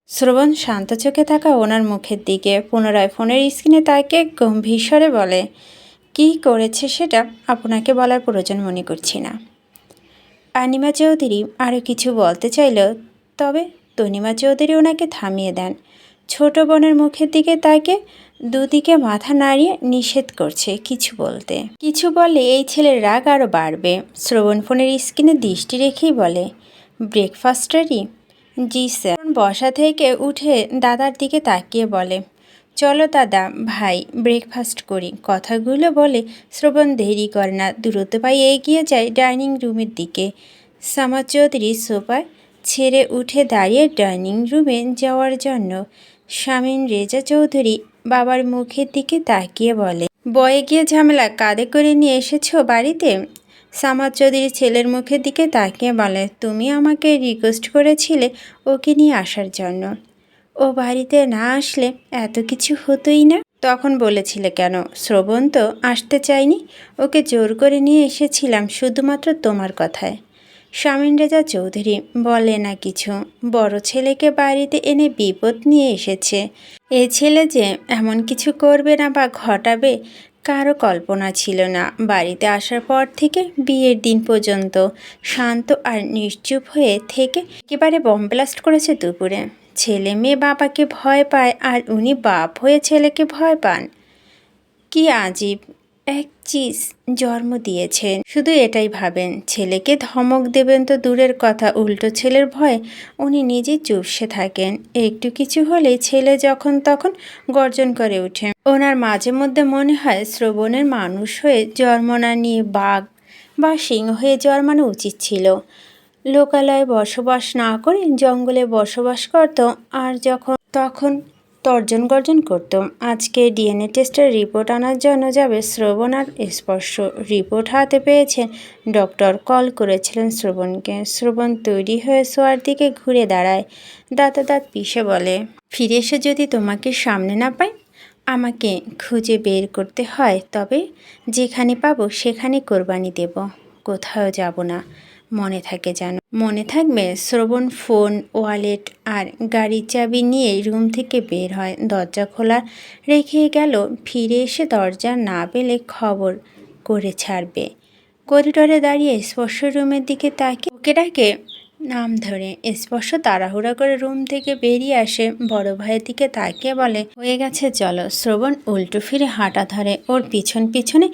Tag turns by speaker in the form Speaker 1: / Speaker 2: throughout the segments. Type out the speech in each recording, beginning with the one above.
Speaker 1: শ্রবণ শান্ত চোখে থাকা ওনার মুখের দিকে পুনরায় ফোনের স্ক্রিনে তাকে গম্ভীর স্বরে বলে, কী করেছে সেটা আপনাকে বলার প্রয়োজন মনে করছি না। অনিমা চৌধুরী আরও কিছু বলতে চাইল, তবে তনিমা চৌধুরী ওনাকে থামিয়ে দেন। ছোট বোনের মুখের দিকে তাকে দুদিকে মাথা নাড়িয়ে নিষেধ করছে কিছু বলতে। কিছু বললে এই ছেলের রাগ আরও বাড়বে। শ্রবণ ফোনের স্ক্রিনে দৃষ্টি রেখেই বলে, ব্রেকফাস্ট রেডি? জি স্যার। বসা থেকে উঠে দাদার দিকে তাকিয়ে বলে, চলো দাদা ভাই ব্রেকফাস্ট করি। কথাগুলো বলে শ্রবণ দেরি করে না, দ্রুত পায়ে এগিয়ে যায় ডাইনিং রুমের দিকে। সামাদ চৌধুরী সোফায় ছেড়ে উঠে দাঁড়িয়ে ডাইনিং রুমে যাওয়ার জন্য। শামীম রেজা চৌধুরী বাবার মুখের দিকে তাকিয়ে বলে, বয়ে গিয়ে ঝামেলা কাঁধে করে নিয়ে এসেছো বাড়িতে? সামাদ চৌধুরী ছেলের মুখের দিকে তাকিয়ে বলে, তুমি আমাকে রিকোয়েস্ট করেছিলে ওকে নিয়ে আসার জন্য। ও বাড়িতে না আসলে এত কিছু হতোই না। তখন বলেছিলে কেন? শ্রবণ তো আসতে চাইনি, ওকে জোর করে নিয়ে এসেছিলাম শুধুমাত্র তোমার কথায়। শামীম রেজা চৌধুরী বলে না কিছু। বড় ছেলেকে বাড়িতে এনে বিপদ নিয়ে এসেছে। এ ছেলে যে এমন কিছু করবে না বা ঘটাবে কারো কল্পনা ছিল না। বাড়িতে আসার পর থেকে বিয়ের দিন পর্যন্ত শান্ত আর নিশ্চুপ হয়ে থেকে একেবারে বম ব্লাস্ট করেছে দুপুরে। ছেলে মেয়ে বাবাকে ভয় পায় আর উনি বাপ হয়ে ছেলেকে ভয় পান। কি আজীব এক চিজ জন্ম দিয়েছেন। শুধু এটাই ভাবেন, ছেলেকে ধমক দেবেন তো দূরের কথা, উল্টো ছেলের ভয়ে উনি নিজেই চুপসে থাকেন। একটু কিছু হলেই ছেলে যখন তখন গর্জন করে ওঠে। ওনার মাঝে মধ্যে মনে হয় শ্রবণের মানুষ হয়ে জন্ম না নিয়ে বাঘ বা সিংহ হয়ে জন্মানো উচিত ছিল। লোকালয়ে বসবাস না করে জঙ্গলে বসবাস করত, আর তখন তর্জন গর্জন করত। আজকে ডিএনএ টেস্টের রিপোর্ট আনার জন্য যাবে শ্রবণ আর স্পর্শ। রিপোর্ট হাতে পেয়েছেন ডক্টর কল করেছিলেন শ্রবণকে। শ্রবণ তৈরি হয়ে শোয়ার দিকে ঘুরে দাঁড়ায়, দাঁতে দাঁত পিষে বলে, ফিরে এসে যদি তোমাকে সামনে না পাই, আমাকে খুঁজে বের করতে হয়, তবে যেখানে পাবো সেখানে কোরবানি দেব, কোথাও যাব না। মনে থাকে যেন। মনে থাকবে। শ্রবণ ফোন, ওয়ালেট আর গাড়ির চাবি নিয়ে রুম থেকে বের হয়। দরজা খোলা রেখে গেল। ফিরে এসে দরজা না পেলে খবর করে ছাড়বে। করিডোরে দাঁড়িয়ে স্পর্শ রুমের দিকে তাকিয়ে ওকে ডাকে নাম ধরে। স্পর্শ তাড়াহুড়া করে রুম থেকে বেরিয়ে আসে। বড় ভাইয়ের দিকে তাকিয়ে বলে, হয়ে গেছে চলো। শ্রবণ উল্টো ফিরে হাঁটা ধরে। ওর পিছন পিছনে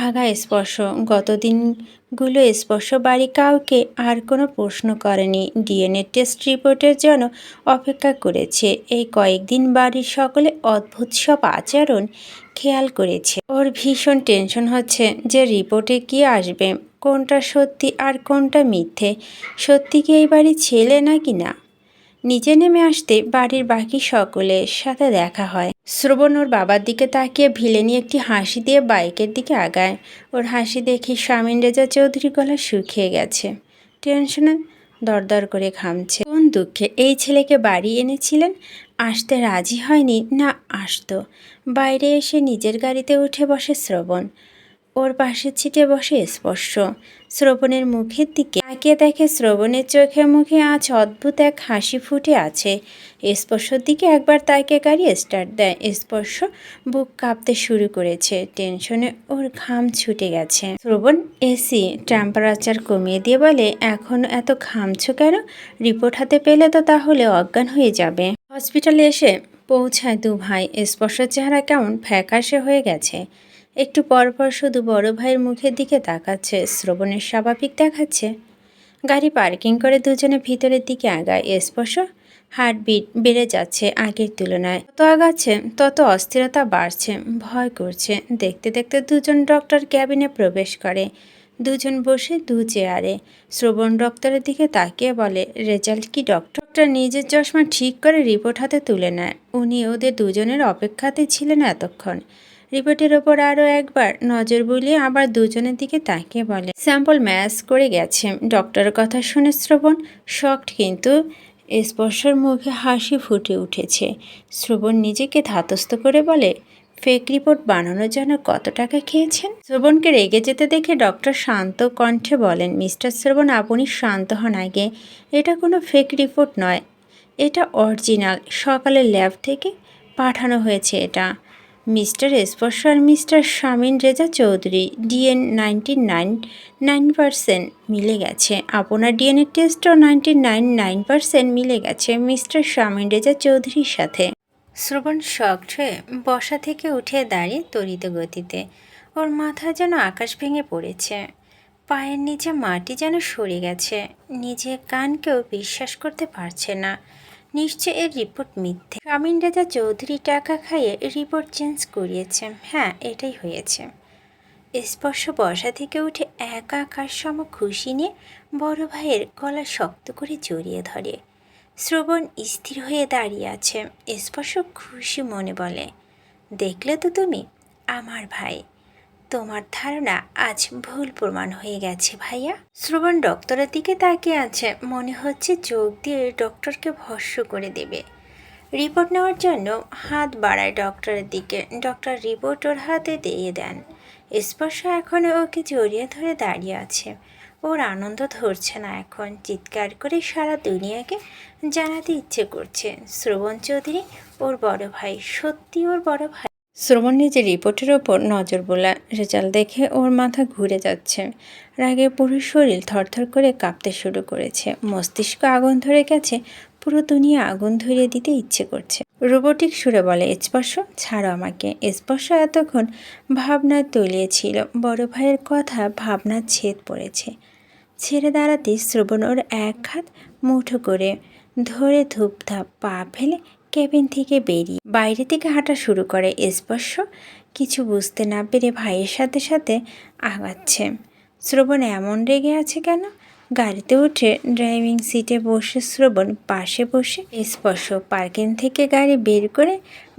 Speaker 1: আগায় স্পর্শ। গতদিনগুলো স্পর্শ বাড়ি কাউকে আর কোনো প্রশ্ন করেনি। ডিএনএ টেস্ট রিপোর্টের জন্য অপেক্ষা করেছে। এই কয়েকদিন বাড়ির সকলে অদ্ভুত সব আচরণ খেয়াল করেছে। ওর ভীষণ টেনশন হচ্ছে যে রিপোর্টে কি আসবে, কোনটা সত্যি আর কোনটা মিথ্যে। সত্যি কি এই বাড়ির ছেলে নাকি না? নিচে নেমে আসতে বাড়ির বাকি সকলের সাথে দেখা হয়। শ্রবণ ওর বাবার দিকে তাকিয়ে ভিলেনি একটি হাসি দিয়ে বাইকের দিকে আগায়। ওর হাসি দেখে শামীম রেজা চৌধুরী গলা শুকিয়ে গেছে। টেনশনে দরদর করে ঘামছে। কোন দুঃখে এই ছেলেকে বাড়ি এনেছিলেন? আসতে রাজি হয়নি না আসতো। বাইরে এসে নিজের গাড়িতে উঠে বসে শ্রবণ। ওর পাশের ছিটে বসে স্পর্শ। শ্রবণের মুখের দিকে তাকিয়ে দেখে শ্রবণের চোখে মুখে আজ অদ্ভুত এক হাসি ফুটে আছে। স্পর্শর দিকে একবার তাকিয়ে গাড়ি স্টার্ট দেয়। স্পর্শ বুক কাঁপতে শুরু করেছে। টেনশনে ওর ঘাম ছুটে গেছে। শ্রবণ এসি টেম্পারেচার কমিয়ে দিয়ে বলে, এখন এত ঘামছো কেন? রিপোর্ট হাতে পেলে তো তাহলে অজ্ঞান হয়ে যাবে। হসপিটালে এসে পৌঁছায় দু ভাই। স্পর্শের চেহারা কেমন ফ্যাকাশে হয়ে গেছে। একটু পরপর শুধু বড় ভাইয়ের মুখের দিকে তাকাচ্ছে। শ্রবণের স্বাভাবিক দেখাচ্ছে। গাড়ি পার্কিং করে দুজনে ভিতরের দিকে আগায়। স্পর্শ হার্টবিট বেড়ে যাচ্ছে আগের তুলনায়। তত আগাচ্ছে তত অস্থিরতা বাড়ছে, ভয় করছে। দেখতে দেখতে দুজন ডক্টর ক্যাবিনে প্রবেশ করে। দুজন বসে দু চেয়ারে। শ্রবণ ডক্টরের দিকে তাকিয়ে বলে, রেজাল্ট কি ডক্টর? ডক্টর নিজের চশমা ঠিক করে রিপোর্ট হাতে তুলে নেয়। উনি ওদের দুজনের অপেক্ষাতে ছিলেন এতক্ষণ। রিপোর্টের ওপর আরও একবার নজর বুলিয়ে আবার দুজনের দিকে তাকিয়ে বলে, স্যাম্পল ম্যাচ করে গেছে। ডক্টরের কথা শুনে শ্রবণ শকড, কিন্তু স্পর্শর মুখে হাসি ফুটে উঠেছে। শ্রবণ নিজেকে ধাতস্থ করে বলে, ফেক রিপোর্ট বানানোর জন্য কত টাকা খেয়েছেন? শ্রবণকে রেগে যেতে দেখে ডক্টর শান্ত কণ্ঠে বলেন, মিস্টার শ্রবণ আপনি শান্ত হন আগে। এটা কোনো ফেক রিপোর্ট নয়। এটা অরিজিনাল, সকালে ল্যাব থেকে পাঠানো হয়েছে এটা। মিস্টার স্পর্শ আর মিস্টার শামীম রেজা চৌধুরী ডিএন 99.9% মিলে গেছে। আপনার ডিএনএ টেস্টও 99.9% মিলে গেছে মিস্টার শামীম রেজা চৌধুরীর সাথে। শ্রবণ শকড হয়ে বসা থেকে উঠে দাঁড়িয়ে তড়িৎ গতিতে। ওর মাথা যেন আকাশ ভেঙে পড়েছে, পায়ের নিচে মাটি যেন সরে গেছে। নিজের কানকেও বিশ্বাস করতে পারছে না। নিশ্চয় এর রিপোর্ট মিথ্যে। শামীম রেজা চৌধুরী টাকা খাইয়ে রিপোর্ট চেঞ্জ করিয়েছে। হ্যাঁ, এটাই হয়েছে। স্পর্শ বসা থেকে উঠে একা আকাশ সম খুশি নিয়ে বড় ভাইয়ের গলা শক্ত করে জড়িয়ে ধরে। শ্রবণ স্থির হয়ে দাঁড়িয়ে আছে। স্পর্শ খুশি মনে বলে, দেখলে তো তুমি আমার ভাই, তোমার ধারণা আজ ভুল প্রমাণ হয়ে গেছে ভাইয়া। শ্রবণ ডক্টরের দিকে তাকিয়ে আছে, মনে হচ্ছে চোখ দিয়ে ডক্টরকে ভস্ম করে দেবে। রিপোর্ট নেওয়ার জন্য হাত বাড়ায় ডক্টরের দিকে। ডক্টর রিপোর্ট ওর হাতে দিয়ে দেন। স্পর্শ এখনও ওকে জড়িয়ে ধরে দাঁড়িয়ে আছে। ওর আনন্দ ধরছে না এখন। চিৎকার করে সারা দুনিয়াকে জানাতে ইচ্ছে করছে শ্রবণ চৌধুরী ওর বড় ভাই, সত্যি ওর বড় ভাই। শ্রবণ নিজের রিপোর্টের ওপর নজর বোলা। রেজাল্ট দেখে ওর মাথা ঘুরে যাচ্ছে। রাগে পুরো শরীর থরথর করে কাঁপতে শুরু করেছে। মস্তিষ্ক আগুন ধরে গেছে, পুরো দুনিয়া আগুন ধরিয়ে দিতে ইচ্ছে করছে। রোবোটিক সুরে বলে, স্পর্শ ছাড়ো আমাকে। স্পর্শ এতক্ষণ ভাবনায় তলিয়েছিল। বড় ভাইয়ের কথা ভাবনার ছেদ পড়েছে। ছেড়ে দাঁড়াতে শ্রবণ ওর এক হাত মুঠো করে ধরে ধূপধাপ পা ফেলে কেবিন থেকে বেরিয়ে বাইরে থেকে হাঁটা শুরু করে। স্পর্শ কিছু বুঝতে না পেরে ভাইয়ের সাথে সাথে আগাচ্ছে। শ্রবণ এমন রেগে আছে কেন? গাড়িতে উঠে ড্রাইভিং সিটে বসে শ্রবণ পাশে বসে। স্পর্শ পার্কিং থেকে গাড়ি বের করে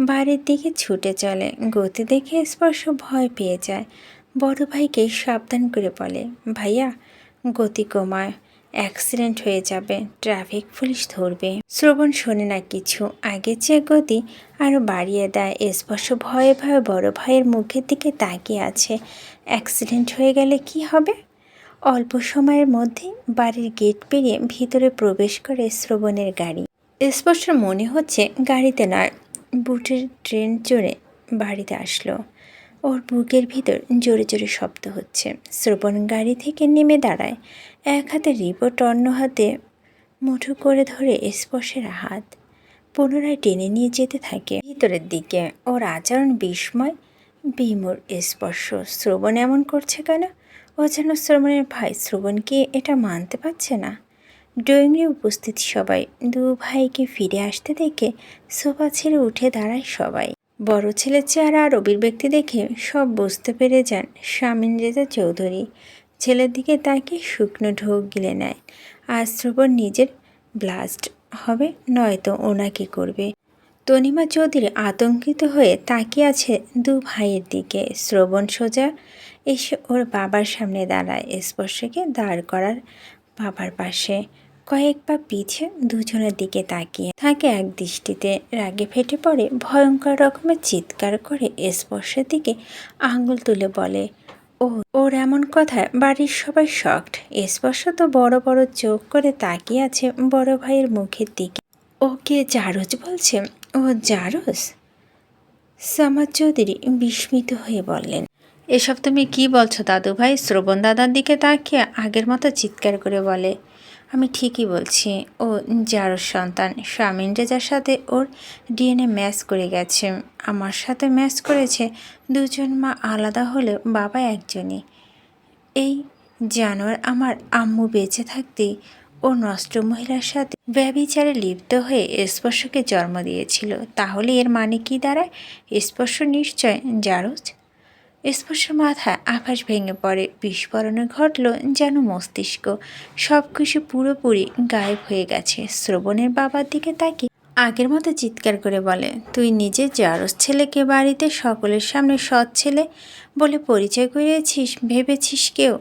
Speaker 1: বাড়ির দিকে ছুটে চলে। গতি দেখে স্পর্শ ভয় পেয়ে যায়। বড় ভাইকে সাবধান করে বলে, ভাইয়া গতি কমায়, অ্যাক্সিডেন্ট হয়ে যাবে, ট্রাফিক পুলিশ ধরবে। শ্রবণ শোনে না কিছু। আগের চেয়ে গতি আরও বাড়িয়ে দেয়। স্পর্শ ভয়ে ভয়ে বড় ভাইয়ের মুখের দিকে তাকিয়ে আছে। অ্যাক্সিডেন্ট হয়ে গেলে কি হবে? অল্প সময়ের মধ্যে বাড়ির গেট পেরিয়ে ভিতরে প্রবেশ করে শ্রবণের গাড়ি। স্পর্শর মনে হচ্ছে গাড়িতে নয়, বুটের ট্রেন চড়ে বাড়িতে আসলো। ওর বুকের ভিতর জোরে জোরে শব্দ হচ্ছে। শ্রবণ গাড়ি থেকে নেমে দাঁড়ায়। এক হাতে রিপোর্ট, অন্য হাতে মুঠো করে ধরে স্পর্শের হাত পুনরায় টেনে নিয়ে যেতে থাকে ভিতরের দিকে। ওর আচরণ বিস্ময় বিমূর। স্পর্শ শ্রবণ এমন করছে কেন? ও যেন শ্রবণের ভাই। শ্রবণ কি এটা মানতে পারছে না? ড্রয়িংয়ে উপস্থিত সবাই দু ভাইকে ফিরে আসতে দেখে সোফা ছেড়ে উঠে দাঁড়ায় সবাই। বড় ছেলের চেহারা আর অভিব্যক্তি দেখে সব বুঝতে পেরে যান শামীম রেজা চৌধুরী। ছেলের দিকে তাকিয়ে শুকনো ঢোক গিলে নেয়। আজ শ্রবণ নিজের ব্লাস্ট হবে, নয়তো ওনাকে করবে। তনিমা চৌধুরী আতঙ্কিত হয়ে তাকিয়ে আছে দু ভাইয়ের দিকে। শ্রবণ সোজা এসে ওর বাবার সামনে দাঁড়ায়। স্পর্শকে দাঁড় করার বাবার পাশে কয়েক পা পিছে দুজনের দিকে তাকিয়ে থাকে এক দৃষ্টিতে। রাগে ফেটে পড়ে, ভয়ঙ্কর রকমের চিৎকার করে স্পর্শের দিকে আঙুল তুলে বলে, ওর এমন কথায় বাড়ির সবাই শকড। স্পর্শ তো বড় বড় চোখ করে তাকিয়ে আছে বড় ভাইয়ের মুখের দিকে। ওকে জারজ বলছে? ও জারজ? সামাদ চৌধুরী বিস্মিত হয়ে বললেন, এসব তুমি কি বলছো দাদু ভাই? শ্রবণ দাদার দিকে তাকিয়ে আগের মতো চিৎকার করে বলে, আমি ঠিকই বলছি, ও জারজ সন্তান। শামীম রেজার সাথে ওর ডিএনএ ম্যাচ করে গেছে, আমার সাথে ম্যাচ করেছে। দুজন মা আলাদা হলেও বাবা একজনই। এই জানোয়ার আমার আম্মু বেঁচে থাকতেই ও নষ্ট মহিলার সাথে ব্যভিচারে লিপ্ত হয়ে স্পর্শকে জন্ম দিয়েছিল। তাহলে এর মানে কি দাঁড়ায়? স্পর্শ নিশ্চয় জারজ। স্পর্শের মাথায় আকাশ ভেঙে পড়ে। বিস্ফোরণে ঘটল যেন মস্তিষ্ক। সব কিছু পুরোপুরি গায়েব হয়ে গেছে। শ্রবণের বাবার দিকে তাকিয়ে আগের মতো চিৎকার করে বলে, তুই নিজে জারজ ছেলেকে বাড়িতে সকলের সামনে সৎ ছেলে বলে পরিচয় করিয়েছিস, ভেবেছিস কেউ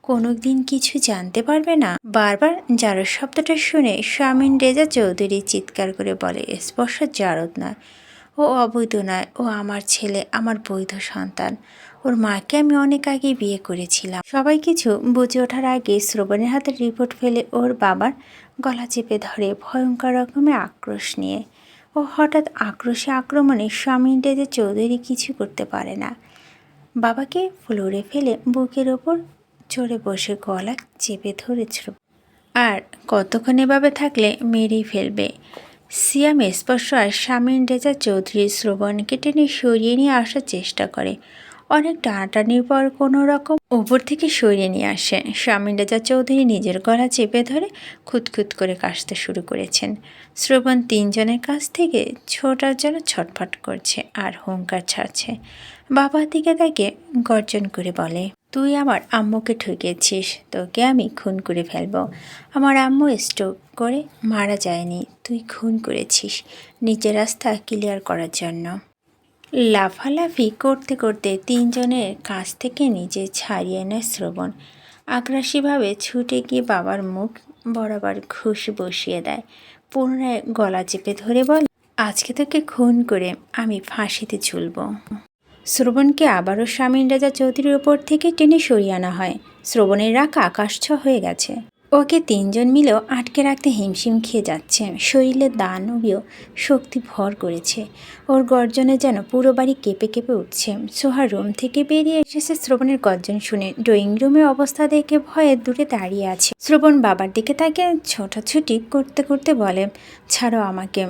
Speaker 1: কোনো দিন কিছু জানতে পারবে না? বারবার জারজ শব্দটা শুনে শামীম রেজা চৌধুরী চিৎকার করে বলে, স্পর্শ জারদ নয়, ও অবৈধ নয়, ও আমার ছেলে, আমার বৈধ সন্তান। ওর মাকে আমি অনেক আগে বিয়ে করেছিলাম। সবাই কিছু বুঝে ওঠার আগে শ্রবণের হাতে রিপোর্ট ফেলে ওর বাবার গলা চেপে ধরে ভয়ঙ্কর রকমের আক্রোশ নিয়ে। ও হঠাৎ আক্রমণে স্বামী ডেজে চৌধুরী কিছু করতে পারে না। বাবাকে ফ্লোরে ফেলে বুকের ওপর চড়ে বসে গলা চেপে ধরেছিল। আর কতক্ষণ এভাবে থাকলে মেরেই ফেলবে। সিয়াম স্পর্শ আর শামীম রেজা চৌধুরী শ্রবণকে টেনে সরিয়ে নিয়ে আসার চেষ্টা করে। অনেক টানাটানির পর কোনো রকম উপর থেকে সরিয়ে নিয়ে আসে। শামীম রেজা চৌধুরী নিজের গলা চেপে ধরে খুঁতখুত করে কাশতে শুরু করেছেন। শ্রবণ তিনজনের কাছ থেকে ছোটার জন্য ছটফট করছে আর হুঙ্কার ছাড়ছে। বাবার দিকে তাকে গর্জন করে বলে, তুই আমার আম্মুকে ঠকিয়েছিস, তোকে আমি খুন করে ফেলবো। আমার আম্মু স্ট্রোক করে মারা যায়নি, তুই খুন করেছিস নিজের রাস্তা ক্লিয়ার করার জন্য। লাফালাফি করতে করতে তিনজনের কাছ থেকে নিজে ছাড়িয়ে নেয় শ্রবণ। আগ্রাসীভাবে ছুটে গিয়ে বাবার মুখ বরাবর ঘুষ বসিয়ে দেয়। পুনরায় গলা চেপে ধরে বলে, আজকে তোকে খুন করে আমি ফাঁসিতে ঝুলব। শ্রবণকে আবারও শামীম রেজা চৌধুরীর ওপর থেকে টেনে সরিয়ে আনা হয়। শ্রবণের রাগ আকাশছোঁয়া হয়ে গেছে। ওকে তিনজন মিলেও আটকে রাখতে হিমশিম খেয়ে যাচ্ছে। শরীরে দানবীয় শক্তি ভর করেছে। ওর গর্জনে যেন পুরো বাড়ি কেঁপে কেঁপে উঠছে। সোহার রুম থেকে বেরিয়ে এসেছে শ্রবণের গর্জন শুনে। ড্রয়িং রুমের অবস্থা দেখে ভয়ে দূরে দাঁড়িয়ে আছে। শ্রবণ বাবার দিকে তাকে ছোটাছুটি করতে করতে বলে, ছাড়ো আমাকে,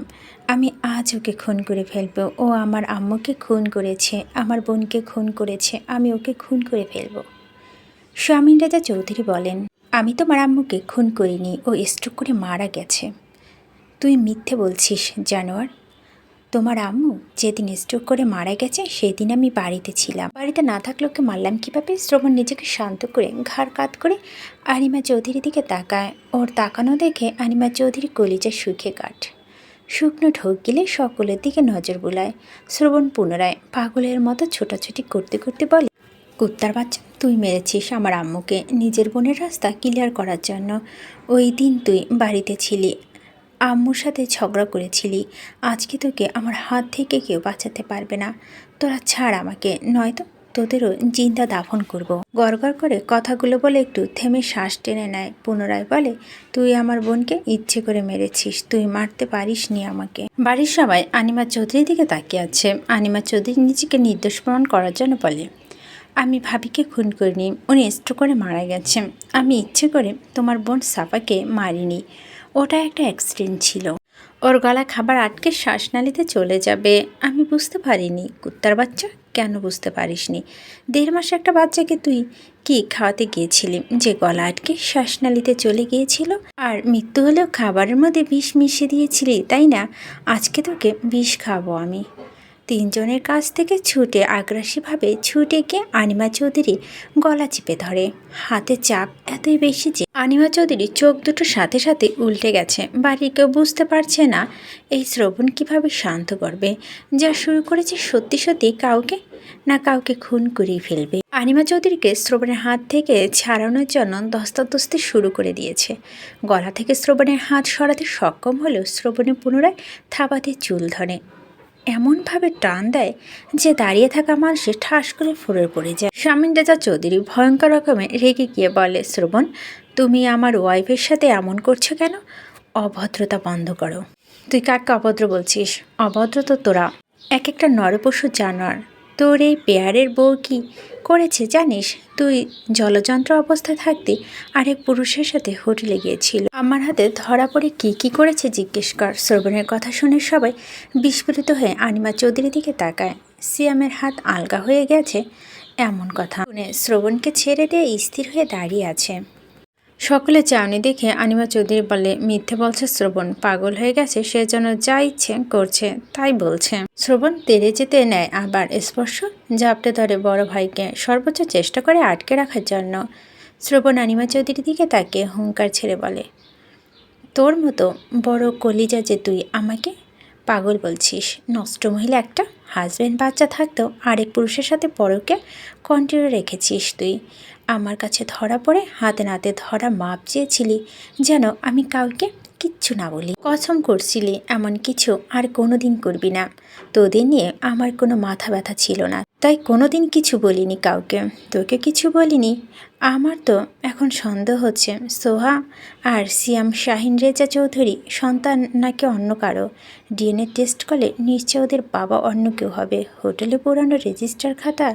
Speaker 1: আমি আজ ওকে খুন করে ফেলবো। ও আমার আম্মুকে খুন করেছে, আমার বোনকে খুন করেছে, আমি ওকে খুন করে ফেলবো। শামীম রেজা চৌধুরী বলেন, আমি তোমার আম্মুকে খুন করিনি, ও স্ট্রোক করে মারা গেছে। তুই মিথ্যে বলছিস জানোয়ার। তোমার আম্মু যেদিন স্ট্রোক করে মারা গেছে সেদিন আমি বাড়িতে ছিলাম। বাড়িতে না থাকলে ওকে মারলাম কীভাবে? শ্রবণ নিজেকে শান্ত করে ঘাড় কাত করে আনিমা চৌধুরীর দিকে তাকায়। ওর তাকানো দেখে আনিমা চৌধুরী কলিজা শুকে কাঠ। শুকনো ঢোক গিলে সকলের দিকে নজর বুলায়। শ্রবণ পুনরায় পাগলের মতো ছোটাছুটি করতে করতে বলে, কুত্তার বাচ্চা, তুই মেরেছিস আমার আম্মুকে নিজের বোনের রাস্তা ক্লিয়ার করার জন্য। ওই দিন তুই বাড়িতে ছিলি, আম্মুর সাথে ঝগড়া করেছিলি। আজকে তোকে আমার হাত থেকে কেউ বাঁচাতে পারবে না। তোরা ছাড় আমাকে, নয়তো তোদেরও জিন্দা দাফন করব। গড়গড় করে কথাগুলো বলে একটু থেমে শ্বাস টেনে নেয়। পুনরায় বলে, তুই আমার বোনকে ইচ্ছে করে মেরেছিস, তুই মারতে পারিস নি আমাকে। বাড়ির সবাই আনিমা চৌধুরীর দিকে তাকিয়ে আছে। আনিমা চৌধুরী নিজেকে নির্দোষ প্রমাণ করার জন্য বলে, আমি ভাবিকে খুন করিনি, উনি স্ট্রোক করে মারা গেছেন। আমি ইচ্ছে করে তোমার বোন সাফাকে মারিনি, ওটা একটা অ্যাক্সিডেন্ট ছিল। ওর গলা খাবার আটকে শ্বাসনালীতে চলে যাবে। আমি বুঝতে পারিনি। কুত্তার বাচ্চা, কেন বুঝতে পারিসনি? 1.5 মাস একটা বাচ্চাকে তুই কি খাওয়াতে গিয়েছিলি যে গলা আটকে শ্বাসনালীতে চলে গিয়েছিল? আর মৃত্যু হলেও খাবারের মধ্যে বিষ মিশিয়ে দিয়েছিলি, তাই না? আজকে তোকে বিষ খাবো আমি। তিনজনের কাছ থেকে আগ্রাসীভাবে ছুটে গিয়ে আনিমা চৌধুরী গলা চেপে ধরে। হাতে চাপ এতই বেশি যে আনিমা চৌধুরী চোখ দুটো সাথে সাথে উল্টে গেছে। বাড়ির কেউ বুঝতে পারছে না এই শ্রবণ কিভাবে শান্ত করবে। যা শুরু করেছে সত্যি সত্যি কাউকে খুন করেই ফেলবে। আনিমা চৌধুরীকে শ্রবণের হাত থেকে ছাড়ানোর জন্য ধস্তাধস্তি শুরু করে দিয়েছে। গলা থেকে শ্রবণের হাত সরাতে সক্ষম হলেও শ্রবণে পুনরায় থাবাতে চুল ধরে, এমনভাবে টান দেয় যে দাঁড়িয়ে থাকা মানুষের ঠাস করে ফোরে পড়ে যায়। শামীম রেজা চৌধুরী ভয়ঙ্কর রকমের রেগে গিয়ে বলে, শ্রবণ, তুমি আমার ওয়াইফের সাথে এমন করছো কেন? অভদ্রতা বন্ধ করো। তুই কাকে অভদ্র বলছিস? অভদ্র তো তোরা, এক একটা নরপশু জানোয়ার। তোর এই পেয়ারের বউ কি করেছে জানিস? তুই জলযন্ত্র অবস্থায় থাকতে আরেক পুরুষের সাথে হোটেলে গিয়েছিল। আমার হাতে ধরা পড়ে কি করেছে জিজ্ঞেস কর। শ্রবণের কথা শুনে সবাই বিস্ফোরিত হয়ে আনিমা চৌধুরীর দিকে তাকায়। সিয়ামের হাত আলগা হয়ে গেছে এমন কথা শুনে শ্রবণকে ছেড়ে দিয়ে স্থির হয়ে দাঁড়িয়ে আছে। সকলে চাউনি দেখে আনিমা চৌধুরী বলে, মিথ্যে বলছে শ্রবণ, পাগল হয়ে গেছে, সে যেন যা ইচ্ছে করছে তাই বলছে। শ্রবণ তেড়ে যেতে নেয় আবার স্পর্শ ঝাপটে ধরে বড় ভাইকে, সর্বোচ্চ চেষ্টা করে আটকে রাখার জন্য। শ্রবণ আনিমা চৌধুরীর দিকে তাকে হুঙ্কার ছেড়ে বলে, তোর মতো বড় কলিজা যে তুই আমাকে পাগল বলছিস? নষ্ট মহিলা একটা। হাজব্যান্ড বাচ্চা থাকতেও আরেক পুরুষের সাথে পরকে কন্টিনিউ রেখেছিস তুই। আমার কাছে ধরা পড়ে হাতে নাতে ধরা মাপ চেয়েছিলি যেন আমি কাউকে কিচ্ছু না বলি। কসম করছিলি এমন কিছু আর কোনোদিন করবি না। তোদের নিয়ে আমার কোনো মাথা ব্যথা ছিল না, তাই কোনোদিন কিছু বলিনি কাউকে। তোকে কিছু বলিনি। আমার তো এখন সন্দেহ হচ্ছে সোহা আর সিয়াম শাহিন রেজা চৌধুরী সন্তান নাকি অন্য কারো। ডিএনএ টেস্ট করলে নিশ্চয় ওদের বাবা অন্য কেউ হবে। হোটেলে পুরানো রেজিস্টার খাতা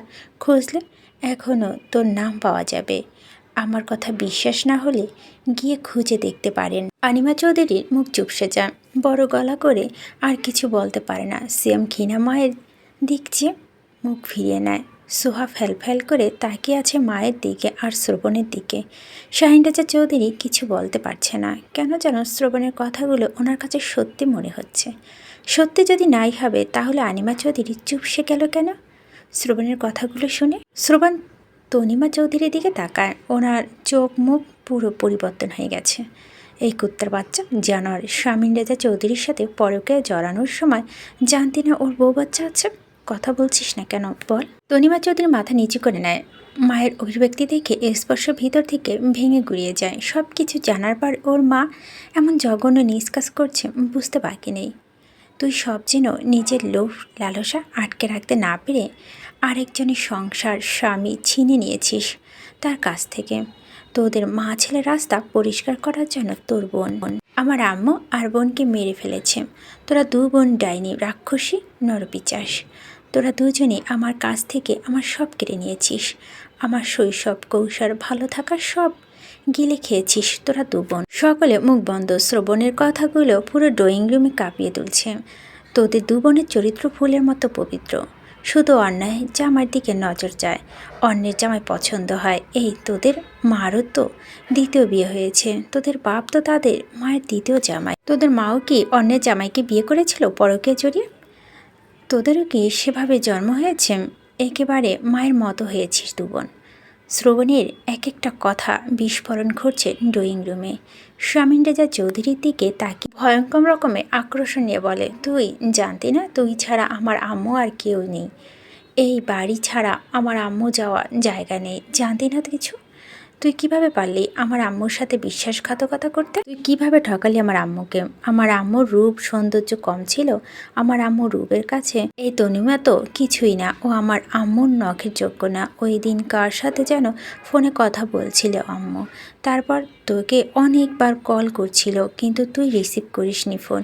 Speaker 1: খুঁজলে এখনও তোর নাম পাওয়া যাবে। আমার কথা বিশ্বাস না হলে গিয়ে খুঁজে দেখতে পারেন। আনিমা চৌধুরীর মুখ চুপসে যায়, বড় গলা করে আর কিছু বলতে পারে না। সিয়াম ঘৃণা মায়ের দিক চেয়ে মুখ ফিরিয়ে নেয়। সোহা ফ্যাল করে তাকিয়ে আছে মায়ের দিকে আর শ্রবণের দিকে। শাহিন রেজা চৌধুরী কিছু বলতে পারছে না। কেন যেন শ্রবণের কথাগুলো ওনার কাছে সত্যি মনে হচ্ছে। সত্যি যদি নাই হবে তাহলে আনিমা চৌধুরী চুপসে গেল কেন? শ্রবণের কথাগুলো শুনে শ্রবণ তনিমা চৌধুরীর দিকে তাকায়। ওনার চোখ মুখ পুরো পরিবর্তন হয়ে গেছে। এই কুত্তার বাচ্চা জানোয়ার শামিন রেজা চৌধুরীর সাথে পরকে জড়ানোর সময় জানতি না ওর বউ বাচ্চা আছে? কথা বলছিস না কেন বল? তনিমা চৌধুরী মাথা নিচু করে নেয়। মায়ের অভিব্যক্তি দেখে স্পর্শ ভিতর থেকে ভেঙে গুড়িয়ে যায়। সব কিছু জানার পর ওর মা এমন জঘন্য নিষ্কাজ করছে বুঝতে বাকি নেই। তুই সব যেন নিজের লোভ লালসা আটকে রাখতে না পেরে আরেকজনের সংসার স্বামী ছিনে নিয়েছিস তার কাছ থেকে। তোদের মা ছেলে রাস্তা পরিষ্কার করার জন্য তোর বোন আমার আম্মু আর বোনকে মেরে ফেলেছে। তোরা দু বোন ডাইনি, রাক্ষসী, নরপিচাস। তোরা দুজনেই আমার কাছ থেকে আমার সব কেড়ে নিয়েছিস। আমার শৈশব কৌশল ভালো থাকার সব গিলে খেয়েছিস তোরা দু বোন। সকলে মুখ বন্ধ। শ্রবণের কথাগুলো পুরো ড্রয়িং রুমে কাঁপিয়ে তুলছে। তোদের দু বোনের চরিত্র ফুলের মতো পবিত্র। শুধু অন্যায় জামার দিকে নজর যায়, অন্যের জামাই পছন্দ হয়। এই তোদের মারও তো দ্বিতীয় বিয়ে হয়েছে। তোদের বাপ তো তাদের মায়ের দ্বিতীয় জামাই। তোদের মাও কি অন্যের জামাইকে বিয়ে করেছিল পরকে জড়িয়ে? তোদেরও কি সেভাবে জন্ম হয়েছে? একেবারে মায়ের মতো হয়েছিস দু বোন। শ্রবণের এক একটা কথা বিস্ফোরণ ঘটছে ড্রয়িং রুমে। শামিন রেজা চৌধুরীর দিকে তাকে ভয়ঙ্কর রকমের আক্রোশন নিয়ে বলে, তুই জানতি না তুই ছাড়া আমার আম্মু আর কেউ নেই। এই বাড়ি ছাড়া আমার আম্মু যাওয়ার জায়গা নেই। জানতি না কিছু? তুই কিভাবে পারলি আমার আম্মুর সাথে বিশ্বাসঘাতকতা করতে? তুই কিভাবে ঠকালি আমার আম্মুকে? আমার আম্মুর রূপ সৌন্দর্য কম ছিল? আমার আম্মুর রূপের কাছে এই তনিমা তো কিছুই না। ও আমার আম্মুর নখের যোগ্য না। ওই দিন কার সাথে যেন ফোনে কথা বলছিল আম্মু। তারপর তোকে অনেকবার কল করছিল কিন্তু তুই রিসিভ করিসনি ফোন।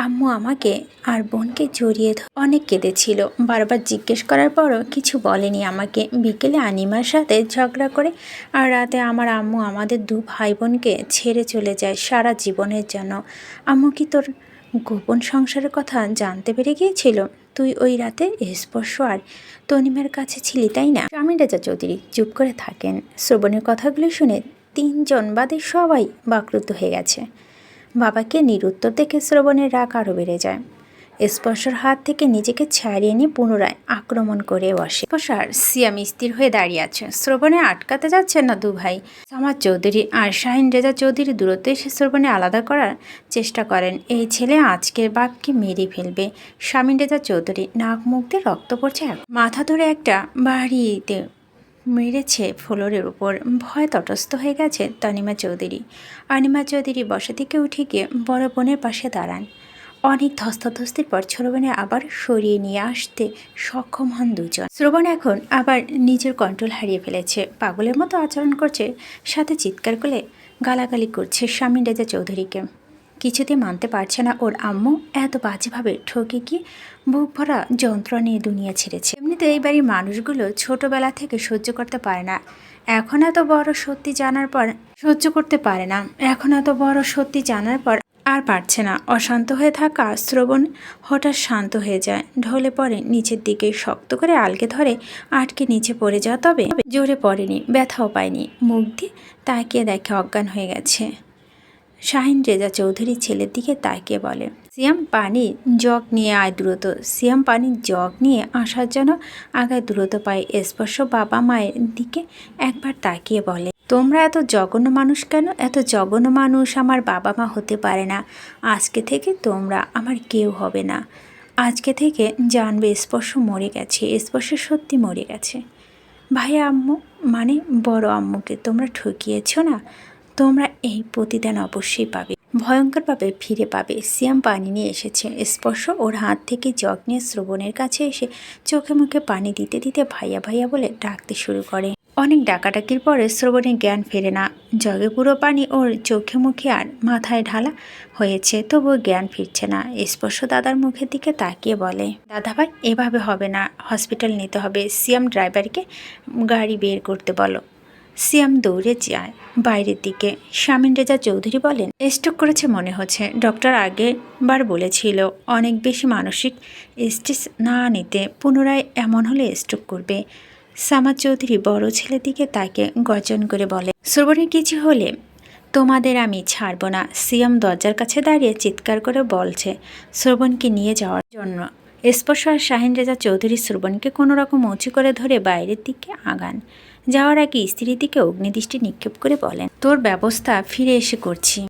Speaker 1: আম্মু আমাকে আর বোনকে জড়িয়ে অনেক কেঁদেছিল। বারবার জিজ্ঞেস করার পরও কিছু বলেনি আমাকে। বিকেলে আনিমার সাথে ঝগড়া করে আর রাতে আমার আম্মু আমাদের দু ভাই বোনকে ছেড়ে চলে যায় সারা জীবনের জন্য। আম্মু কি তোর গোপন সংসারের কথা জানতে পেরে গিয়েছিল? তুই ওই রাতে স্পর্শ আর তনিমের কাছে ছিলি, তাই না? শামিন রেজা চৌধুরী চুপ করে থাকেন। শ্রবণের কথাগুলো শুনে তিনজন বাদে সবাই বাকরুদ্ধ হয়ে গেছে। বাবাকে নিরুত্তর দেখে শ্রবণের রাগ আরও বেড়ে যায়। স্পর্শর হাত থেকে নিজেকে ছাড়িয়ে নিয়ে পুনরায় আক্রমণ করে বসে। স্পর্শার সিয়াম স্থির হয়ে দাঁড়িয়ে আছে। শ্রবণে আটকাতে যাচ্ছে না দু ভাই। সামাদ চৌধুরী আর শাহিন রেজা চৌধুরী দূরত্বে এসে শ্রবণে আলাদা করার চেষ্টা করেন। এই ছেলে আজকের বাপকে মেরে ফেলবে। শামিন রেজা চৌধুরী নাক মুখ দিয়ে রক্ত পড়ছে। মাথা ধরে একটা বাড়িতে মেরেছে ফ্লোরের উপর। ভয় তটস্থ হয়ে গেছে তনিমা চৌধুরী। আনিমা চৌধুরী বসা থেকে উঠে গিয়ে বড় বোনের পাশে দাঁড়ান। অনেক ধস্তাধস্তির পর শ্রবণে আবার সরিয়ে নিয়ে আসতে সক্ষম হন দুজন। শ্রবণ এখন আবার নিজের কন্ট্রোল হারিয়ে ফেলেছে। পাগলের মতো আচরণ করছে, সাথে চিৎকার করে গালাগালি করছে শামিন রেজা চৌধুরীকে। কিছুতে মানতে পারছে না ওর আম্মু এত বাজেভাবে ঠকে গিয়ে বুক ভরা যন্ত্রণা নিয়ে দুনিয়া ছেড়েছে। এমনিতে এই বাড়ির মানুষগুলো ছোটবেলা থেকে সহ্য করতে পারে না। এখন এত বড় সত্যি জানার পর সহ্য করতে পারে না। এখন এত বড় সত্যি জানার পর আর পারছে না। অশান্ত হয়ে থাকা শ্রবণ হঠাৎ শান্ত হয়ে যায়। ঢলে পড়ে নিচের দিকে, শক্ত করে আলকে ধরে আটকে নিচে পড়ে যাওয়া। তবে জোরে পড়েনি, ব্যথাও পায়নি। মুখ দিয়ে তাকিয়ে দেখে অজ্ঞান হয়ে গেছে। শাহিন রেজা চৌধুরী ছেলের দিকে তাকিয়ে বলে, সিয়াম পানির জগ নিয়ে আয় দ্রুত। সিয়াম পানির জগ নিয়ে আসার জন্য আগায় দ্রুত পায়। স্পর্শ বাবা মায়ের দিকে একবার তাকিয়ে বলে, তোমরা এত জঘন্য মানুষ কেন? এত জঘন্য মানুষ আমার বাবা মা হতে পারে না। আজকে থেকে তোমরা আমার কেউ হবে না। আজকে থেকে জানবে স্পর্শ মরে গেছে। স্পর্শ সত্যি মরে গেছে। ভাইয়া আম্মু মানে বড় আম্মুকে তোমরা ঠকিয়েছ না? তোমরা এই প্রতিদান অবশ্যই পাবে। ভয়ঙ্করভাবে ফিরে পাবে। সিয়াম পানি নিয়ে এসেছে। স্পর্শ ওর হাত থেকে জগ নিয়ে শ্রবণের কাছে এসে চোখে মুখে পানি দিতে দিতে ভাইয়া ভাইয়া বলে ডাকতে শুরু করে। অনেক ডাকাডাকির পরে শ্রবণের জ্ঞান ফেরে না। জগে পুরো পানি ওর চোখে মুখে আর মাথায় ঢালা হয়েছে, তবুও জ্ঞান ফিরছে না। স্পর্শ দাদার মুখের দিকে তাকিয়ে বলে, দাদাভাই এভাবে হবে না, হসপিটাল নিতে হবে। সিয়াম ড্রাইভারকে গাড়ি বের করতে বলো। সিয়াম দৌড়ে যায় বাইরের দিকে। শামীম রেজা চৌধুরী বলেন, স্ট্রোক করেছে মনে হচ্ছে। ডক্টর আগেবার বলেছিল অনেক বেশি মানসিক স্ট্রেস না নিতে, পুনরায় এমন হলে স্ট্রোক করবে। সামাদ চৌধুরী বড় ছেলের দিকে তাকে গর্জন করে বলে, শ্রবণের কিছু হলে তোমাদের আমি ছাড়ব না। সিয়াম দরজার কাছে দাঁড়িয়ে চিৎকার করে বলছে শ্রবণকে নিয়ে যাওয়ার জন্য। স্পর্শ আর শাহিন রেজা চৌধুরী শ্রবণকে কোনো রকম উঁচু করে ধরে বাইরের দিকে আগান। যাওয়ার আগে স্ত্রীর দিকে অগ্নিদৃষ্টি নিক্ষেপ করে বলেন, তোর ব্যবস্থা ফিরে এসে করছি।